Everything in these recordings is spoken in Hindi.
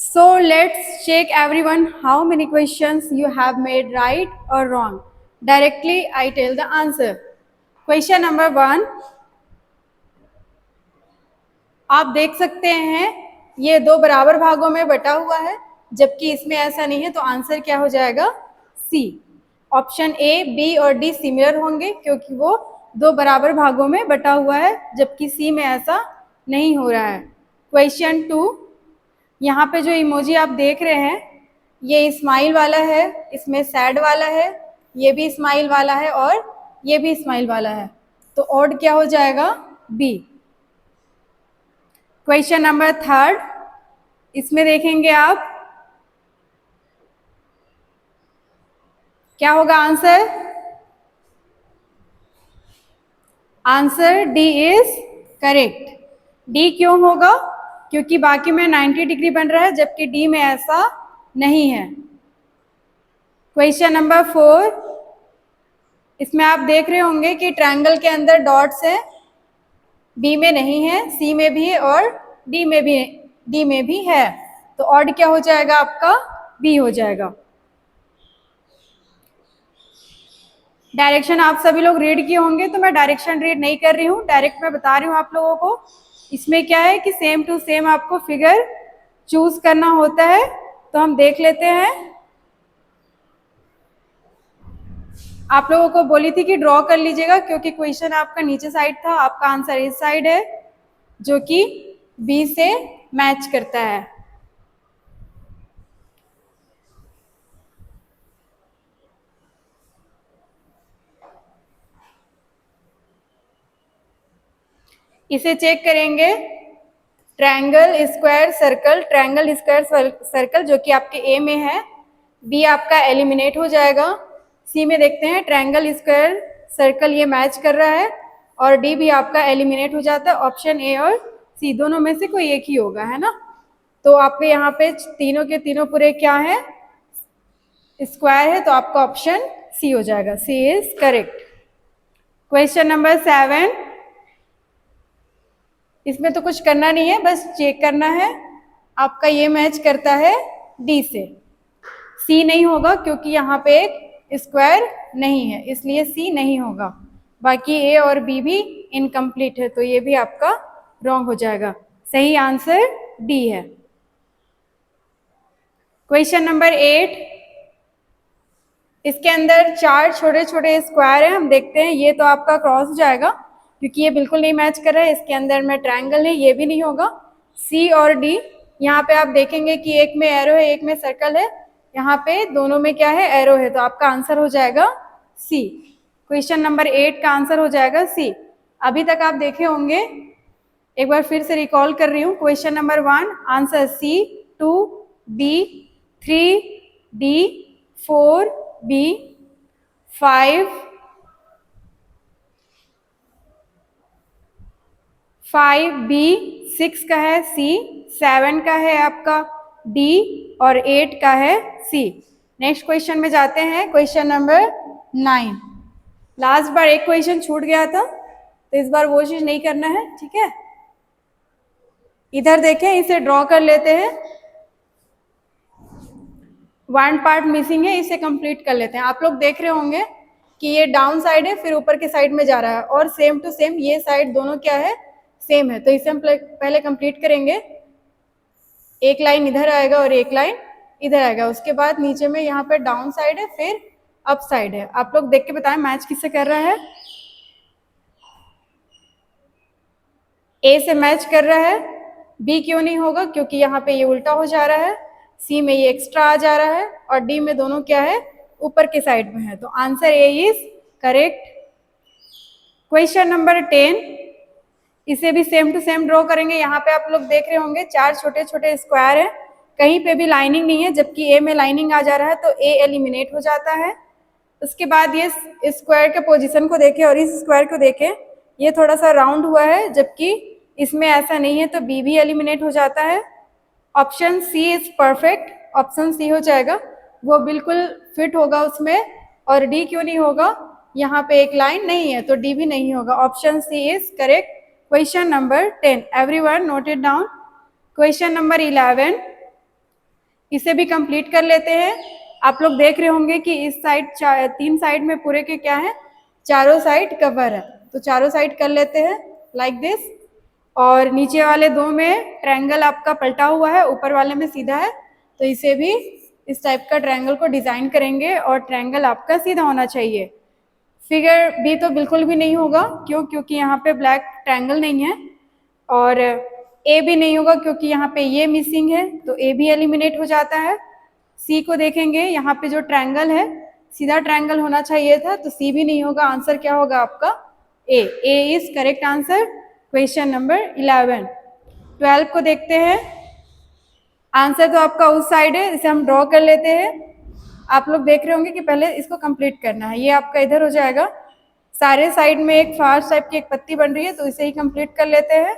So let's check everyone how many questions you have made right or wrong. Directly I tell the answer. Question number 1, आप देख सकते हैं ये दो बराबर भागों में बटा हुआ है, जबकि इसमें ऐसा नहीं है, तो आंसर क्या हो जाएगा? सी। ऑप्शन ए, बी और डी सिमिलर होंगे क्योंकि वो दो बराबर भागों में बटा हुआ है, जबकि सी में ऐसा नहीं हो रहा है। क्वेश्चन 2, यहाँ पे जो इमोजी आप देख रहे हैं ये स्माइल वाला है, इसमें सैड वाला है, ये भी स्माइल वाला है और ये भी स्माइल वाला है, तो ऑड क्या हो जाएगा? बी। क्वेश्चन नंबर 3, इसमें देखेंगे आप क्या होगा answer? Answer D is correct. D क्यों होगा? क्योंकि बाकी में 90 डिग्री बन रहा है, जबकि डी में ऐसा नहीं है। क्वेश्चन नंबर 4, इसमें आप देख रहे होंगे कि ट्रायंगल के अंदर डॉट्स है, बी में नहीं है, सी में भी है और डी में भी है, तो ऑड क्या हो जाएगा आपका? बी हो जाएगा। डायरेक्शन आप सभी लोग रीड किए होंगे, तो मैं डायरेक्शन रीड नहीं कर रही हूँ, डायरेक्ट मैं बता रही हूँ आप लोगों को। इसमें क्या है कि सेम टू सेम आपको फिगर चूज करना होता है, तो हम देख लेते हैं। आप लोगों को बोली थी कि ड्रॉ कर लीजिएगा, क्योंकि क्वेश्चन आपका नीचे साइड था, आपका आंसर इस साइड है, जो कि बी से मैच करता है। इसे चेक करेंगे, triangle square circle, triangle square circle जो कि आपके ए में है, बी आपका एलिमिनेट हो जाएगा। सी में देखते हैं ट्रायंगल स्क्वायर सर्कल ये मैच कर रहा है, और डी भी आपका एलिमिनेट हो जाता है। ऑप्शन ए और सी दोनों में से कोई एक ही होगा, है ना। तो आपके यहाँ पे तीनों के तीनों पूरे क्या है? स्क्वायर है, तो आपका ऑप्शन सी हो जाएगा। सी इज करेक्ट। क्वेश्चन नंबर 7, इसमें तो कुछ करना नहीं है, बस चेक करना है। आपका ये मैच करता है डी से। सी नहीं होगा क्योंकि यहाँ पे एक स्क्वायर नहीं है, इसलिए सी नहीं होगा। बाकी ए और बी भी इनकम्प्लीट है, तो ये भी आपका रॉन्ग हो जाएगा। सही आंसर डी है। क्वेश्चन नंबर 8, इसके अंदर 4 छोटे छोटे स्क्वायर हैं, हम देखते हैं। ये तो आपका क्रॉस हो जाएगा क्योंकि ये बिल्कुल नहीं मैच कर रहा है। इसके अंदर में ट्रायंगल है, ये भी नहीं होगा। सी और डी, यहाँ पे आप देखेंगे कि एक में एरो है, एक में सर्कल है, यहाँ पे दोनों में क्या है? एरो है, तो आपका आंसर हो जाएगा सी। क्वेश्चन नंबर 8 का आंसर हो जाएगा सी। अभी तक आप देखे होंगे, एक बार फिर से रिकॉल कर रही हूँ। Question number 1 answer C, 2 B, 3 D, 4 B, 5 B, 6 का है सी, 7 का है आपका डी और 8 का है सी। नेक्स्ट क्वेश्चन में जाते हैं, क्वेश्चन नंबर 9। लास्ट बार एक क्वेश्चन छूट गया था, तो इस बार वो चीज नहीं करना है, ठीक है। इधर देखें, इसे ड्रॉ कर लेते हैं। 1 पार्ट मिसिंग है, इसे कंप्लीट कर लेते हैं। आप लोग देख रहे होंगे कि ये डाउन साइड है, फिर ऊपर के साइड में जा रहा है, और सेम टू सेम ये साइड दोनों क्या है? सेम है। तो इसे हम पहले कंप्लीट करेंगे। एक लाइन इधर आएगा और एक लाइन इधर आएगा, उसके बाद नीचे में यहाँ पे डाउन साइड है, फिर अप साइड है। आप लोग देख के बताएं मैच किससे कर रहा है? ए से मैच कर रहा है। बी क्यों नहीं होगा? क्योंकि यहाँ पे ये उल्टा हो जा रहा है। सी में ये एक्स्ट्रा आ जा रहा है, और डी में दोनों क्या है? ऊपर के साइड में है, तो answer A is correct. Question number 10, इसे भी सेम टू सेम ड्रॉ करेंगे। यहाँ पे आप लोग देख रहे होंगे 4 छोटे छोटे स्क्वायर है, कहीं पे भी लाइनिंग नहीं है, जबकि ए में लाइनिंग आ जा रहा है, तो ए एलिमिनेट हो जाता है। उसके बाद ये स्क्वायर के पोजीशन को देखें और इस स्क्वायर को देखें, ये थोड़ा सा राउंड हुआ है, जबकि इसमें ऐसा नहीं है, तो बी भी एलिमिनेट हो जाता है। Option C is perfect, option C हो जाएगा, वो बिल्कुल फिट होगा उसमें। और डी क्यों नहीं होगा? यहाँ पे एक लाइन नहीं है, तो डी भी नहीं होगा। Option C is correct. Question number 10, everyone note it down. Question number 11, इसे भी कंप्लीट कर लेते हैं। आप लोग देख रहे होंगे कि इस साइड 3 साइड में पूरे के क्या है, चारों साइड कवर है, तो चारों साइड कर लेते हैं लाइक दिस। और नीचे वाले 2 में ट्रायंगल आपका पलटा हुआ है, ऊपर वाले में सीधा है, तो इसे भी इस टाइप का ट्रायंगल को डिजाइन करेंगे और ट्रायंगल आपका सीधा होना चाहिए। फिगर बी तो बिल्कुल भी नहीं होगा, क्यों? क्योंकि यहाँ पे ब्लैक ट्रायंगल नहीं है। और ए भी नहीं होगा क्योंकि यहाँ पे ये मिसिंग है, तो ए भी एलिमिनेट हो जाता है। सी को देखेंगे, यहाँ पे जो ट्रायंगल है सीधा ट्रायंगल होना चाहिए था, तो सी भी नहीं होगा। आंसर क्या होगा आपका? A. A is correct answer question number 11। 12 को देखते हैं। आंसर तो आपका उस साइड है, इसे हम ड्रॉ कर लेते हैं। आप लोग देख रहे होंगे कि पहले इसको कंप्लीट करना है। ये आपका इधर हो जाएगा, सारे साइड में एक फास्ट टाइप की एक पत्ती बन रही है, तो इसे ही कंप्लीट कर लेते हैं।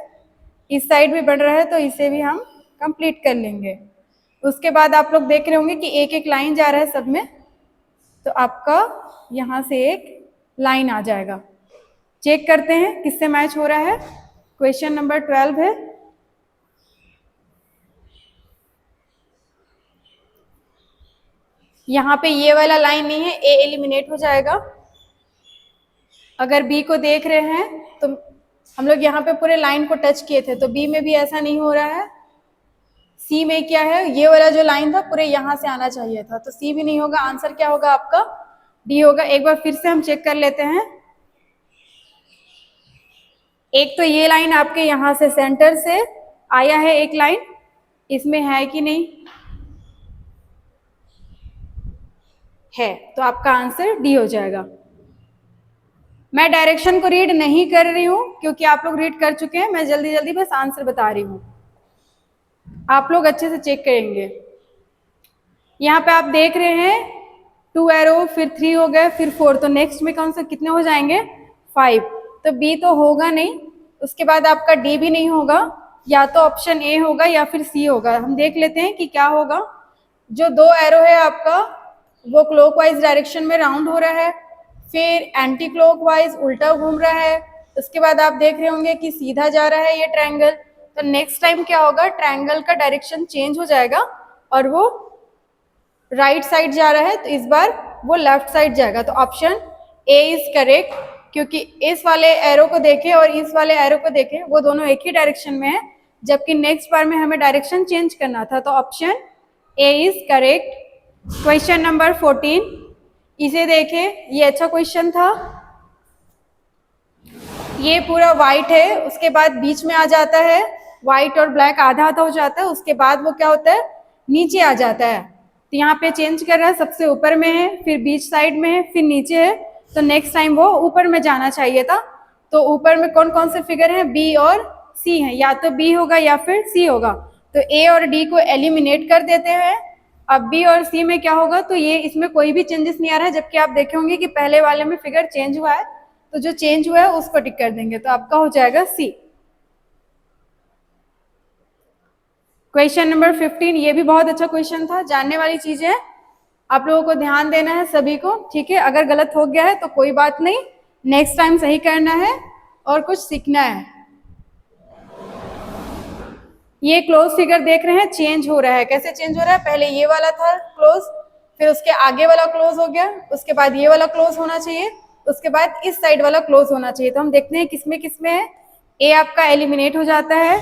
इस साइड भी बन रहा है, तो इसे भी हम कंप्लीट कर लेंगे। उसके बाद आप लोग देख रहे होंगे कि एक एक लाइन जा रहा है सब में, तो आपका यहाँ से एक लाइन आ जाएगा। चेक करते हैं किससे मैच हो रहा है। क्वेश्चन नंबर 12 है। यहाँ पे ये वाला लाइन नहीं है, ए एलिमिनेट हो जाएगा। अगर बी को देख रहे हैं तो हम लोग यहाँ पे पूरे लाइन को टच किए थे, तो बी में भी ऐसा नहीं हो रहा है। सी में क्या है, ये वाला जो लाइन था पूरे यहाँ से आना चाहिए था, तो सी भी नहीं होगा। आंसर क्या होगा आपका? डी होगा। एक बार फिर से हम चेक कर लेते हैं। एक तो ये लाइन आपके यहाँ से सेंटर से आया है, एक लाइन इसमें है कि नहीं है, तो आपका आंसर डी हो जाएगा। मैं डायरेक्शन को रीड नहीं कर रही हूं क्योंकि आप लोग रीड कर चुके हैं, मैं जल्दी जल्दी बस आंसर बता रही हूं, आप लोग अच्छे से चेक करेंगे। यहाँ पे आप देख रहे हैं 2 एरो, फिर 3 हो गए, फिर 4, तो नेक्स्ट में कौन सा कितने हो जाएंगे? 5। तो बी तो होगा नहीं। उसके बाद आपका डी भी नहीं होगा, या तो ऑप्शन ए होगा या फिर सी होगा। हम देख लेते हैं कि क्या होगा। जो 2 एरो है आपका वो क्लॉकवाइज डायरेक्शन में राउंड हो रहा है, फिर एंटी क्लॉकवाइज उल्टा घूम रहा है। उसके बाद आप देख रहे होंगे कि सीधा जा रहा है ये ट्रायंगल, तो नेक्स्ट टाइम क्या होगा, ट्रायंगल का डायरेक्शन चेंज हो जाएगा और वो राइट साइड जा रहा है, तो इस बार वो लेफ्ट साइड जाएगा। तो ऑप्शन ए इज करेक्ट, क्योंकि इस वाले एरो को देखें और इस वाले एरो को देखें, वो दोनों एक ही डायरेक्शन में है, जबकि नेक्स्ट बार में हमें डायरेक्शन चेंज करना था, तो option A is correct. Question number 14, इसे देखें, ये अच्छा क्वेश्चन था। ये पूरा व्हाइट है, उसके बाद बीच में आ जाता है, व्हाइट और ब्लैक आधा आधा हो जाता है, उसके बाद वो क्या होता है, नीचे आ जाता है। तो यहाँ पे चेंज कर रहा है, सबसे ऊपर में है, फिर बीच साइड में है, फिर नीचे है, तो नेक्स्ट टाइम वो ऊपर में जाना चाहिए था। तो ऊपर में कौन कौन से फिगर हैं? बी और सी है, या तो बी होगा या फिर सी होगा। तो ए और डी को एलिमिनेट कर देते हैं। अब बी और सी में क्या होगा, तो ये इसमें कोई भी चेंजेस नहीं आ रहा है, जबकि आप देखे होंगे कि पहले वाले में फिगर चेंज हुआ है, तो जो चेंज हुआ है उसको टिक कर देंगे, तो आपका हो जाएगा सी। क्वेश्चन नंबर 15, ये भी बहुत अच्छा क्वेश्चन था, जानने वाली चीज है, आप लोगों को ध्यान देना है सभी को, ठीक है। अगर गलत हो गया है तो कोई बात नहीं, नेक्स्ट टाइम सही करना है और कुछ सीखना है। ये क्लोज फिगर देख रहे हैं, चेंज हो रहा है। कैसे चेंज हो रहा है? पहले ये वाला था क्लोज, फिर उसके आगे वाला क्लोज हो गया, उसके बाद ये वाला क्लोज होना चाहिए, उसके बाद इस साइड वाला क्लोज होना चाहिए। तो हम देखते हैं किसमें किसमें है। ए आपका एलिमिनेट हो जाता है,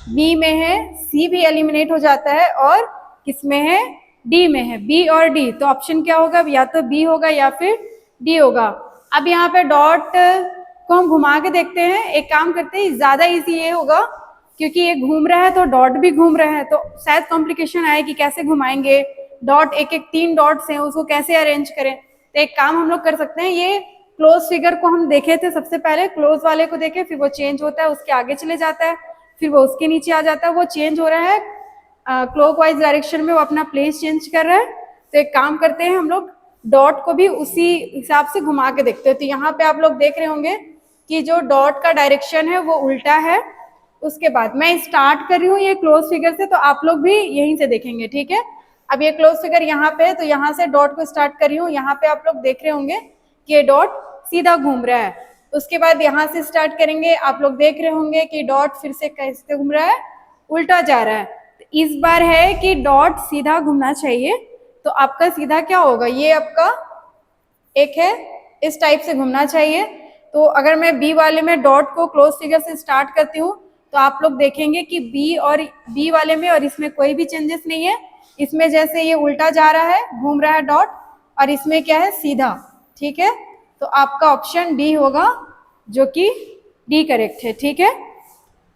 बी में है, सी भी एलिमिनेट हो जाता है, और किसमें है? डी में है, बी और डी। तो ऑप्शन क्या होगा? या तो बी होगा या फिर डी होगा। अब यहाँ पे डॉट को हम घुमा के देखते हैं। एक काम करते हैं, ज्यादा इजी ये होगा क्योंकि ये घूम रहा है तो डॉट भी घूम रहा है, तो शायद कॉम्प्लिकेशन आए कि कैसे घुमाएंगे, डॉट एक एक 3 डॉट्स हैं उसको कैसे अरेंज करें। तो एक काम हम लोग कर सकते हैं, ये क्लोज फिगर को हम देखे थे सबसे पहले, क्लोज वाले को देखे, फिर वो चेंज होता है, उसके आगे चले जाता है, फिर वो उसके नीचे आ जाता है, वो चेंज हो रहा है क्लॉकवाइज डायरेक्शन में, वो अपना प्लेस चेंज कर रहा है। तो एक काम करते हैं, हम लोग डॉट को भी उसी हिसाब से घुमा के देखते हैं। तो यहाँ पे आप लोग देख रहे होंगे कि जो डॉट का डायरेक्शन है वो उल्टा है। उसके बाद मैं स्टार्ट कर रही हूँ ये क्लोज फिगर से, तो आप लोग भी यहीं से देखेंगे, ठीक है। अब ये क्लोज फिगर यहाँ पे है, तो यहाँ से डॉट को स्टार्ट कर रही हूँ। यहाँ पे आप लोग देख रहे होंगे कि ये डॉट सीधा घूम रहा है। उसके बाद यहाँ से स्टार्ट करेंगे, आप लोग देख रहे होंगे कि डॉट फिर से कैसे घूम रहा है, उल्टा जा रहा है। इस बार है कि डॉट सीधा घूमना चाहिए, तो आपका सीधा क्या होगा, ये आपका एक है इस टाइप से घूमना चाहिए। तो अगर मैं बी वाले में डॉट को क्लोज फिगर से स्टार्ट करती हूँ तो आप लोग देखेंगे कि बी वाले में और इसमें कोई भी चेंजेस नहीं है। इसमें जैसे ये उल्टा जा रहा है, घूम रहा है डॉट, और इसमें क्या है, सीधा। ठीक है, तो आपका ऑप्शन डी होगा, जो कि डी करेक्ट है। ठीक है,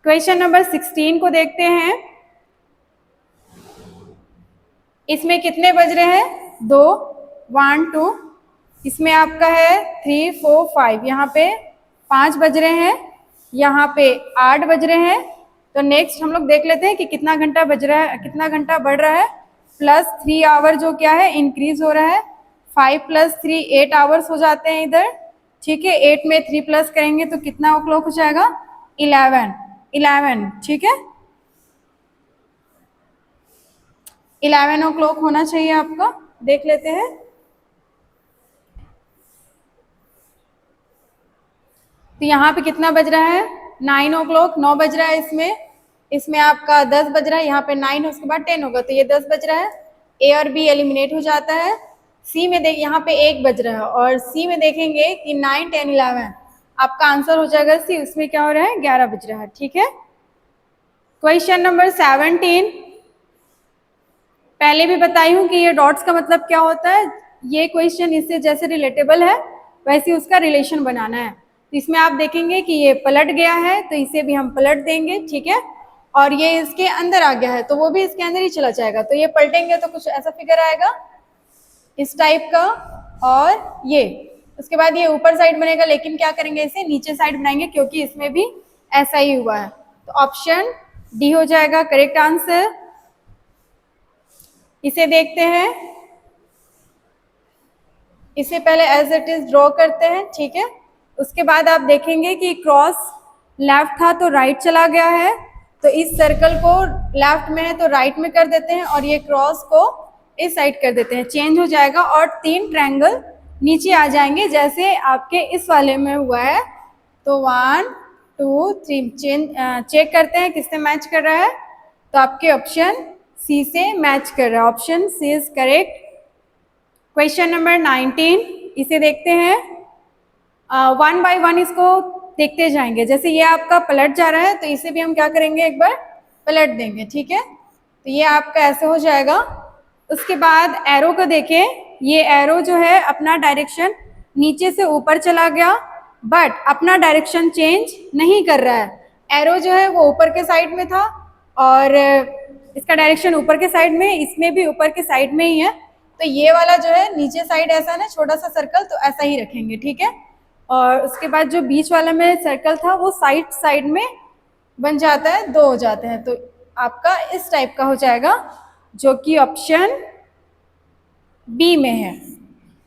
क्वेश्चन नंबर 16 को देखते हैं। इसमें कितने बज रहे हैं, 2, 1 2, इसमें आपका है 3 4 5, यहाँ पे 5 बज रहे हैं, यहाँ पे 8 बज रहे हैं। तो नेक्स्ट हम लोग देख लेते हैं कि कितना घंटा बज रहा है, कितना घंटा बढ़ रहा है। +3 आवर जो क्या है, इंक्रीज हो रहा है। 5 + 3 8 आवर्स हो जाते हैं इधर। ठीक है, 8 में 3 प्लस करेंगे तो कितना o'clock हो जाएगा, 11। ठीक है, 11 o'clock होना चाहिए आपका। देख लेते हैं, तो यहाँ पे कितना बज रहा है, 9 o'clock, 9 बज रहा है इसमें आपका 10 बज रहा है, यहाँ पे 9 उसके बाद 10 होगा, तो ये 10 बज रहा है। ए और बी एलिमिनेट हो जाता है। सी में देख, यहाँ पे 1 बज रहा है, और सी में देखेंगे कि 9 10 11, आपका आंसर हो जाएगा सी। उसमें क्या हो रहा है, 11 बज रहा है। ठीक है, क्वेश्चन नंबर 17, पहले भी बताई हूँ कि ये डॉट्स का मतलब क्या होता है। ये क्वेश्चन इससे जैसे रिलेटेबल है वैसे उसका रिलेशन बनाना है। तो इसमें आप देखेंगे कि ये पलट गया है, तो इसे भी हम पलट देंगे। ठीक है, और ये इसके अंदर आ गया है तो वो भी इसके अंदर ही चला जाएगा, तो ये पलटेंगे तो कुछ ऐसा फिगर आएगा इस टाइप का, और ये उसके बाद ये ऊपर साइड बनेगा, लेकिन क्या करेंगे, इसे नीचे साइड बनाएंगे क्योंकि इसमें भी ऐसा ही हुआ है। तो ऑप्शन डी हो जाएगा करेक्ट आंसर। इसे देखते हैं, इसे पहले एज इट इज ड्रॉ करते हैं। ठीक है, उसके बाद आप देखेंगे कि क्रॉस लेफ्ट था तो राइट चला गया है, तो इस सर्कल को लेफ्ट में है तो राइट में कर देते हैं, और ये क्रॉस को इस साइड कर देते हैं, चेंज हो जाएगा, और 3 ट्रायंगल नीचे आ जाएंगे जैसे आपके इस वाले में हुआ है। तो 1 2 3 चेक करते हैं किससे मैच कर रहा है, तो आपके ऑप्शन सी से मैच कर रहा है। Option C is correct. Question number 19, इसे देखते हैं। 1 बाय 1 इसको देखते जाएंगे। जैसे ये आपका पलट जा रहा है तो इसे भी हम क्या करेंगे, एक बार पलट देंगे। ठीक है, तो ये आपका ऐसे हो जाएगा। उसके बाद एरो को देखें, ये एरो जो है अपना डायरेक्शन नीचे से ऊपर चला गया, बट अपना डायरेक्शन चेंज नहीं कर रहा है। एरो जो है वो ऊपर के साइड में था और इसका डायरेक्शन ऊपर के साइड में, इसमें भी ऊपर के साइड में ही है। तो ये वाला जो है नीचे साइड ऐसा ना छोटा सा सर्कल, तो ऐसा ही रखेंगे। ठीक है, और उसके बाद जो बीच वाला में सर्कल था वो साइड में बन जाता है, 2 हो जाते हैं, तो आपका इस टाइप का हो जाएगा, जो कि ऑप्शन बी में है।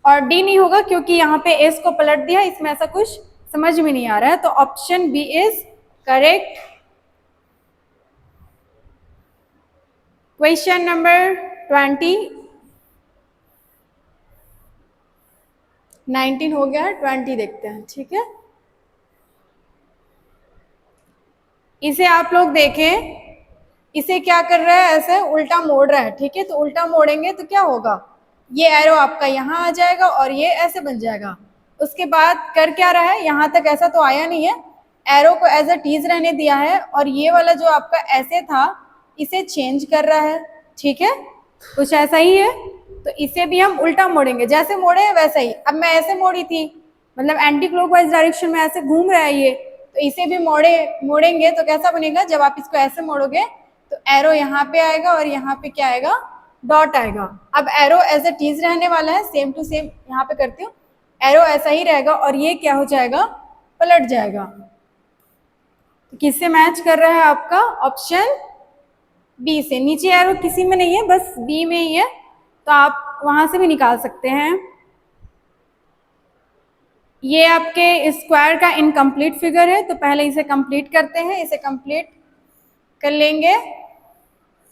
और डी नहीं होगा क्योंकि यहाँ पे एस को पलट दिया, इसमें ऐसा कुछ समझ में नहीं आ रहा है, तो option B is correct. Question number 20, 19 हो गया, 20 देखते हैं। ठीक है, इसे आप लोग देखें, इसे क्या कर रहा है, ऐसे उल्टा मोड़ रहा है। ठीक है, तो उल्टा मोड़ेंगे तो क्या होगा, ये एरो आपका यहाँ आ जाएगा और ये ऐसे बन जाएगा। उसके बाद कर क्या रहा है, यहाँ तक ऐसा तो आया नहीं है, एरो को एज अ टीज रहने दिया है, और ये वाला जो आपका ऐसे था इसे चेंज कर रहा है। ठीक है, कुछ ऐसा ही है, तो इसे भी हम उल्टा मोड़ेंगे, जैसे मोड़े हैं वैसा ही। अब मैं ऐसे मोड़ी थी, मतलब एंटी क्लॉकवाइज डायरेक्शन में ऐसे घूम रहा है ये, तो इसे भी मोड़ेंगे तो कैसा बनेगा, जब आप इसको ऐसे मोड़ोगे तो एरो यहाँ पे आएगा और यहाँ पे क्या आएगा, डॉट आएगा। अब एरो एज ए टीज रहने वाला है, सेम टू सेम यहाँ पे करती हूँ, एरो ऐसा ही रहेगा और ये क्या हो जाएगा, पलट जाएगा। तो किससे मैच कर रहा है आपका, ऑप्शन बी से। नीचे एरो किसी में नहीं है, बस बी में ही है, तो आप वहां से भी निकाल सकते हैं। ये आपके स्क्वायर का इनकम्प्लीट फिगर है, तो पहले इसे कंप्लीट करते हैं। इसे कंप्लीट कर लेंगे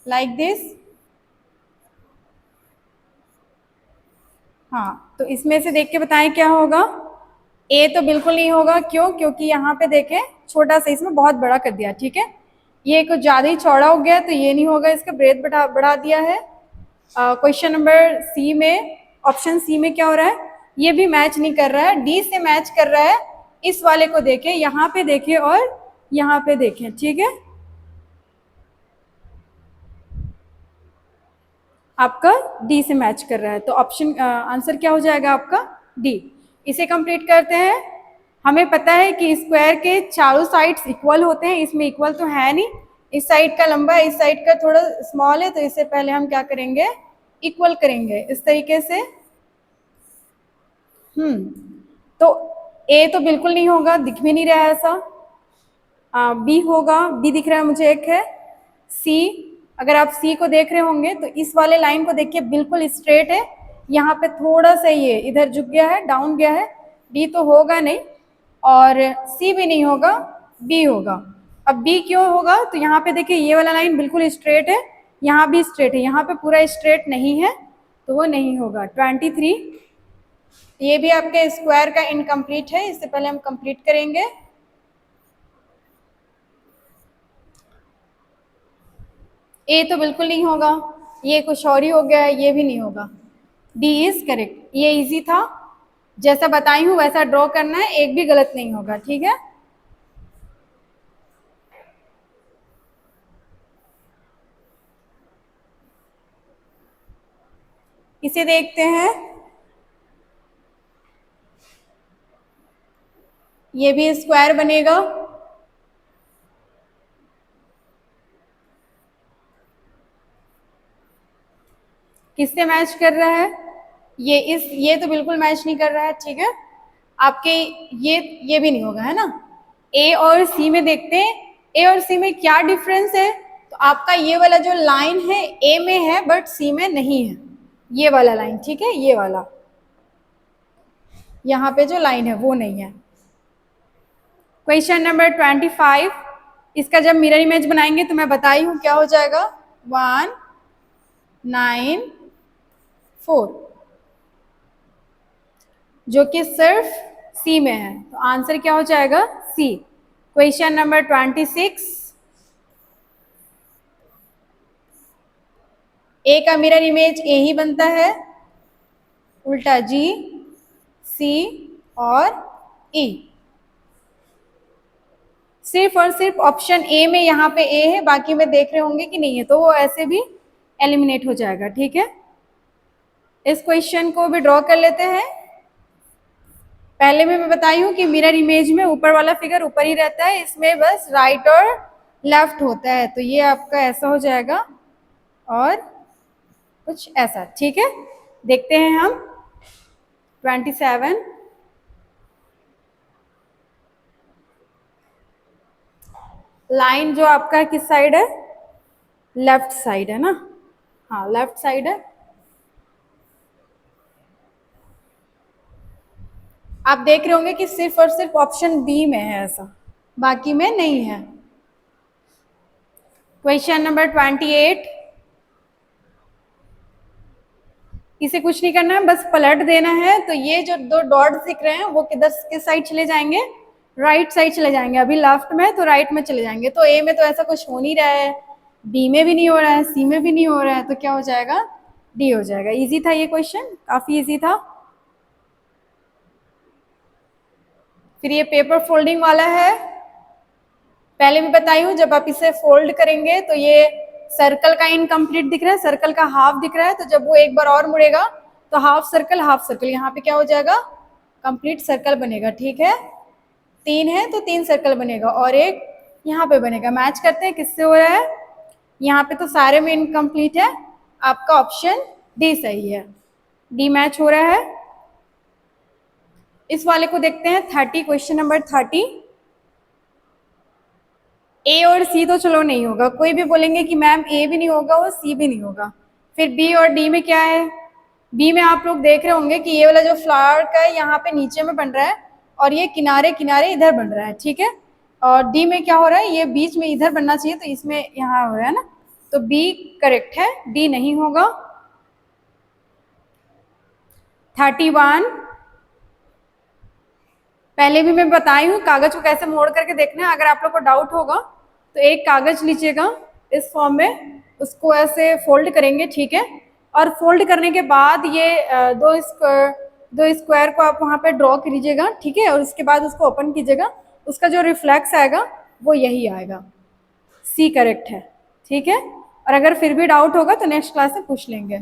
लाइक दिस। हाँ, तो इसमें से देख के बताएं क्या होगा। ए तो बिल्कुल नहीं होगा, क्यों, क्योंकि यहाँ पे देखें छोटा सा, इसमें बहुत बड़ा कर दिया। ठीक है, ये कुछ ज़्यादा ही चौड़ा हो गया तो ये नहीं होगा, इसका ब्रेथ बढ़ा दिया है। क्वेश्चन नंबर सी में, ऑप्शन सी में क्या हो रहा है, ये भी मैच नहीं कर रहा है, डी से मैच कर रहा है। इस वाले को देखें, यहाँ पे देखें और यहाँ पे देखें, ठीक है। आपका डी से मैच कर रहा है, तो ऑप्शन आंसर क्या हो जाएगा आपका डी। इसे कंप्लीट करते हैं। हमें पता है कि स्क्वायर के चारों साइड्स इक्वल होते हैं, इसमें इक्वल तो है नहीं, इस साइड का लंबा है, इस साइड का थोड़ा स्मॉल है, तो इससे पहले हम क्या करेंगे, इक्वल करेंगे इस तरीके से। तो ए तो बिल्कुल नहीं होगा, दिख भी नहीं रहा है ऐसा। बी होगा, बी दिख रहा है मुझे, एक है सी। अगर आप सी को देख रहे होंगे तो इस वाले लाइन को देखिए, बिल्कुल स्ट्रेट है, यहाँ पे थोड़ा सा ये इधर झुक गया है, डाउन गया है। डी तो होगा नहीं, और सी भी नहीं होगा, बी होगा। अब बी क्यों होगा, तो यहाँ पे देखिए ये वाला लाइन बिल्कुल स्ट्रेट है, यहाँ भी स्ट्रेट है, यहाँ पे पूरा स्ट्रेट नहीं है, तो वो नहीं होगा। 23 ये भी आपके स्क्वायर का इनकम्प्लीट है, इससे पहले हम कंप्लीट करेंगे। ए तो बिल्कुल नहीं होगा, ये कुछ और ही हो गया है, ये भी नहीं होगा। D is correct. ये इजी था, जैसा बताई हूँ वैसा ड्रॉ करना है, एक भी गलत नहीं होगा, ठीक है। इसे देखते हैं, ये भी स्क्वायर बनेगा। किससे मैच कर रहा है, ये तो बिल्कुल मैच नहीं कर रहा है, ठीक है। आपके ये भी नहीं होगा, है ना। ए और सी में देखते हैं, ए और सी में क्या डिफरेंस है। तो आपका ये वाला जो लाइन है ए में है बट सी में नहीं है, ये वाला लाइन, ठीक है, ये वाला यहाँ पे जो लाइन है वो नहीं है। क्वेश्चन नंबर 25, इसका जब मिरर इमेज बनाएंगे तो मैं बताई हूँ क्या हो जाएगा, 1 9 4, जो कि सिर्फ सी में है, तो आंसर क्या हो जाएगा सी। क्वेश्चन नंबर 26, ए का मिरर इमेज ए ही बनता है, उल्टा जी, सी और ई। सिर्फ और सिर्फ ऑप्शन ए में यहाँ पे ए है, बाकी में देख रहे होंगे कि नहीं है, तो वो ऐसे भी एलिमिनेट हो जाएगा, ठीक है। इस क्वेश्चन को भी ड्रॉ कर लेते हैं। पहले में मैं बताई हूँ कि मिरर इमेज में ऊपर वाला फिगर ऊपर ही रहता है, इसमें बस राइट और लेफ्ट होता है, तो ये आपका ऐसा हो जाएगा और कुछ ऐसा, ठीक है। देखते हैं हम 27, लाइन जो आपका किस साइड है, लेफ्ट साइड है ना, हाँ लेफ्ट साइड है। आप देख रहे होंगे कि सिर्फ और सिर्फ ऑप्शन बी में है ऐसा, बाकी में नहीं है। क्वेश्चन नंबर 28, इसे कुछ नहीं करना है, बस पलट देना है। तो ये जो दो डॉट्स दिख रहे हैं वो किस साइड चले जाएंगे, राइट साइड चले जाएंगे। अभी लेफ्ट में है तो राइट में चले जाएंगे। तो ए में तो ऐसा कुछ हो नहीं रहा है, बी में भी नहीं हो रहा है, सी में भी नहीं हो रहा है, तो क्या हो जाएगा, डी हो जाएगा। इजी था ये क्वेश्चन, काफी इजी था। फिर ये पेपर फोल्डिंग वाला है, पहले भी बताई हूँ, जब आप इसे फोल्ड करेंगे तो ये सर्कल का इनकम्प्लीट दिख रहा है, सर्कल का हाफ दिख रहा है, तो जब वो एक बार और मुड़ेगा तो हाफ सर्कल, यहाँ पे क्या हो जाएगा, कंप्लीट सर्कल बनेगा, ठीक है। 3 है तो 3 सर्कल बनेगा और एक यहाँ पे बनेगा। मैच करते हैं किससे हो रहा है, यहाँ पे तो सारे में इनकम्प्लीट है, आपका ऑप्शन डी सही है, डी मैच हो रहा है। इस वाले को देखते हैं 30, क्वेश्चन नंबर 30। ए और सी तो चलो नहीं होगा, कोई भी बोलेंगे कि मैम ए भी नहीं होगा और सी भी नहीं होगा। फिर बी और डी में क्या है, बी में आप लोग देख रहे होंगे कि ये वाला जो फ्लावर का है यहाँ पे नीचे में बन रहा है और ये किनारे किनारे इधर बन रहा है, ठीक है। और डी में क्या हो रहा है, ये बीच में इधर बनना चाहिए, तो इसमें यहाँ हो रहा है ना, तो बी करेक्ट है, डी नहीं होगा। 31, पहले भी मैं बताई हूँ कागज को कैसे मोड़ करके देखना है, अगर आप लोग को डाउट होगा तो एक कागज लीजिएगा इस फॉर्म में, उसको ऐसे फोल्ड करेंगे, ठीक है। और फोल्ड करने के बाद ये दो स्क्वायर को आप वहाँ पे ड्रॉ कीजिएगा, ठीक है। और उसके बाद उसको ओपन कीजिएगा, उसका जो रिफ्लेक्स आएगा वो यही आएगा। सी करेक्ट है, ठीक है। और अगर फिर भी डाउट होगा तो नेक्स्ट क्लास में पूछ लेंगे।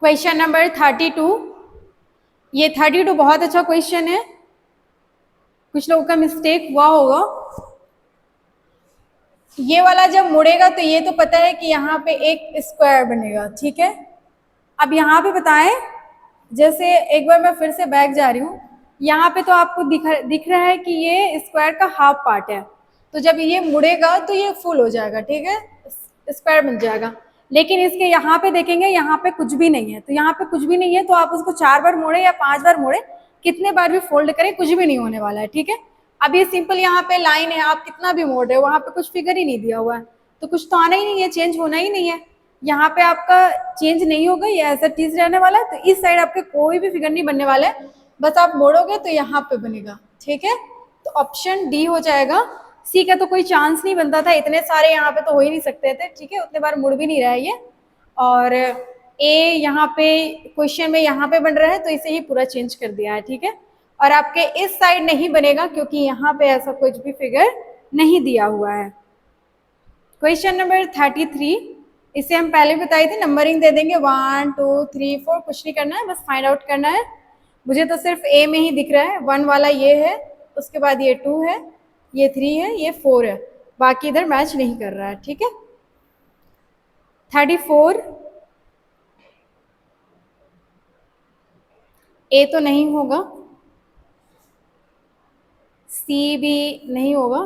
Question number 32। ये 32 बहुत अच्छा क्वेश्चन है, कुछ लोगों का मिस्टेक हुआ होगा। ये वाला जब मुड़ेगा तो ये तो पता है कि यहाँ पे एक स्क्वायर बनेगा, ठीक है। अब यहाँ पे बताएं, जैसे एक बार मैं फिर से बैक जा रही हूँ, यहाँ पे तो आपको दिख रहा है कि ये स्क्वायर का हाफ पार्ट है, तो जब ये मुड़ेगा तो ये फुल हो जाएगा, ठीक है, स्क्वायर बन जाएगा। लेकिन इसके यहाँ पे देखेंगे, यहाँ पे कुछ भी नहीं है, तो यहाँ पे कुछ भी नहीं है तो आप उसको 4 बार मोड़े या 5 बार मोड़े, कितने बार भी फोल्ड करें, कुछ भी नहीं होने वाला है, ठीक है। अब ये सिंपल यहाँ पे लाइन है, आप कितना भी मोड़ रहे हो, वहां पे कुछ फिगर ही नहीं दिया हुआ है, तो कुछ तो आना ही नहीं है, चेंज होना ही नहीं है। यहाँ पे आपका चेंज नहीं होगा, ये ऐसा चीज रहने वाला है। तो इस साइड आपके कोई भी फिगर नहीं बनने वाला है, बस आप मोड़ोगे तो यहाँ पे बनेगा, ठीक है। तो ऑप्शन डी हो जाएगा। सी का तो कोई चांस नहीं बनता था, इतने सारे यहाँ पे तो हो ही नहीं सकते थे, ठीक है, उतने बार मुड़ भी नहीं रहा है ये। और ए यहाँ पे क्वेश्चन में यहाँ पे बन रहा है, तो इसे ही पूरा चेंज कर दिया है, ठीक है। और आपके इस साइड नहीं बनेगा क्योंकि यहाँ पे ऐसा कुछ भी फिगर नहीं दिया हुआ है। क्वेश्चन नंबर 33, इसे हम पहले बताए थे, नंबरिंग दे देंगे 1 2 3 4, कुछ नहीं करना है, बस फाइंड आउट करना है। मुझे तो सिर्फ ए में ही दिख रहा है, 1 वाला ये है, उसके बाद ये 2 है, ये 3 है, ये 4 है, बाकी इधर मैच नहीं कर रहा है, ठीक है। 34, ए तो नहीं होगा, सी भी नहीं होगा,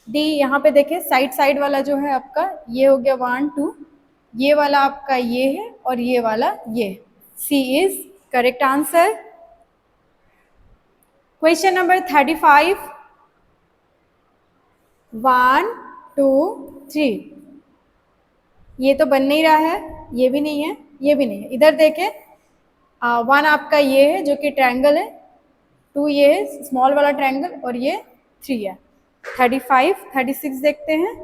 डी यहाँ पे देखें साइड साइड वाला जो है आपका, ये हो गया 1 2, ये वाला आपका ये है और ये वाला ये, C is correct answer. Question number 35, 1 2 3, ये तो बन नहीं रहा है, ये भी नहीं है, ये भी नहीं है। इधर देखें, 1 आपका ये है जो कि ट्रायंगल है, 2 ये है स्मॉल वाला ट्रायंगल, और ये 3 है। 35 36 देखते हैं।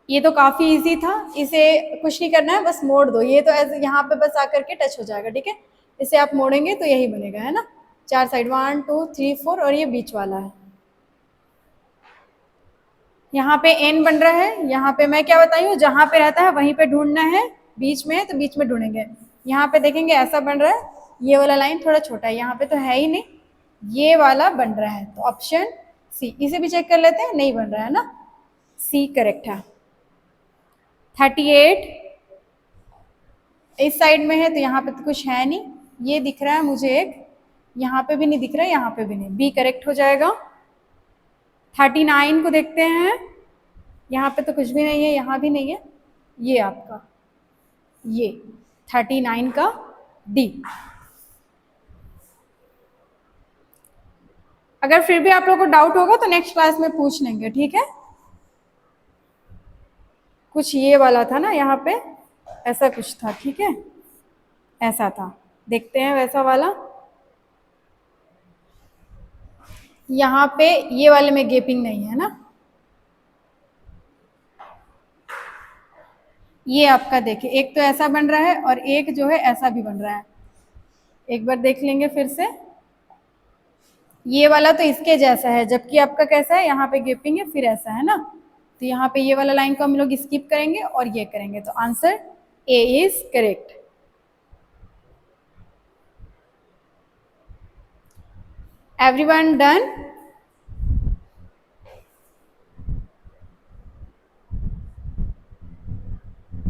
ये तो काफी इजी था, इसे कुछ नहीं करना है, बस मोड़ दो, ये तो ऐसे यहाँ पे बस आकर के टच हो जाएगा, ठीक है। इसे आप मोड़ेंगे तो यही बनेगा, है ना। 4 साइड 1 2 3 4, और ये बीच वाला है। यहाँ पे एन बन रहा है, यहाँ पे मैं क्या बताई हूँ, जहाँ पे रहता है वहीं पे ढूंढना है, बीच में है तो बीच में ढूंढेंगे। यहाँ पे देखेंगे ऐसा बन रहा है, ये वाला लाइन थोड़ा छोटा है, यहाँ पे तो है ही नहीं, ये वाला बन रहा है, तो ऑप्शन सी। इसे भी चेक कर लेते हैं, नहीं बन रहा है ना, सी करेक्ट है। 38, इस साइड में है तो यहाँ पे तो कुछ है नहीं, ये दिख रहा है मुझे एक, यहाँ पे भी नहीं दिख रहा है, यहाँ पे भी नहीं, बी करेक्ट हो जाएगा। 39 को देखते हैं, यहाँ पे तो कुछ भी नहीं है, यहाँ भी नहीं है, ये आपका ये 39 का डी। अगर फिर भी आप लोगों को डाउट होगा तो नेक्स्ट क्लास में पूछ लेंगे, ठीक है। कुछ ये वाला था ना, यहाँ पे ऐसा कुछ था, ठीक है, ऐसा था, देखते हैं वैसा वाला। यहाँ पे ये वाले में गेपिंग नहीं है ना, ये आपका देखिए, एक तो ऐसा बन रहा है और एक जो है ऐसा भी बन रहा है। एक बार देख लेंगे फिर से, ये वाला तो इसके जैसा है, जबकि आपका कैसा है, यहाँ पे गेपिंग है, फिर ऐसा है ना, तो यहाँ पे ये वाला लाइन को हम लोग स्किप करेंगे और ये करेंगे, तो answer A is correct. Everyone done?